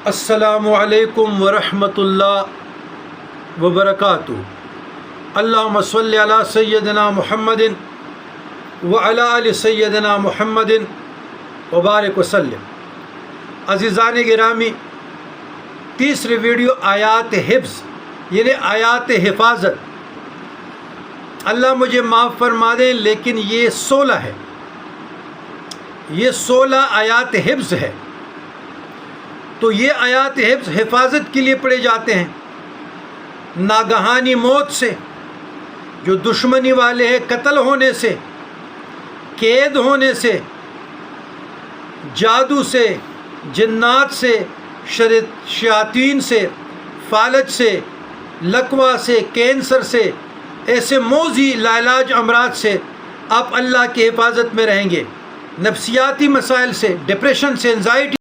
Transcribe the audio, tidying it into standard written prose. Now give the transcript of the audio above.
السلام علیکم ورحمۃ اللہ وبرکاتہ۔ اللہم صلی علی سیدنا محمد وعلی آل سیدنا محمد وبارک وسلم۔ عزیزان گرامی، تیسری ویڈیو آیات حفظ یعنی آیات حفاظت۔ اللہ مجھے معاف فرما دیں، لیکن یہ 16 ہے، یہ 16 آیات حفظ ہے۔ تو یہ آیات حفظ حفاظت کے لیے پڑھے جاتے ہیں، ناگہانی موت سے، جو دشمنی والے ہیں، قتل ہونے سے، قید ہونے سے، جادو سے، جنات سے، شیاطین سے، فالج سے، لقوا سے، کینسر سے، ایسے موذی لاعلاج امراض سے آپ اللہ کی حفاظت میں رہیں گے۔ نفسیاتی مسائل سے، ڈپریشن سے، انزائٹی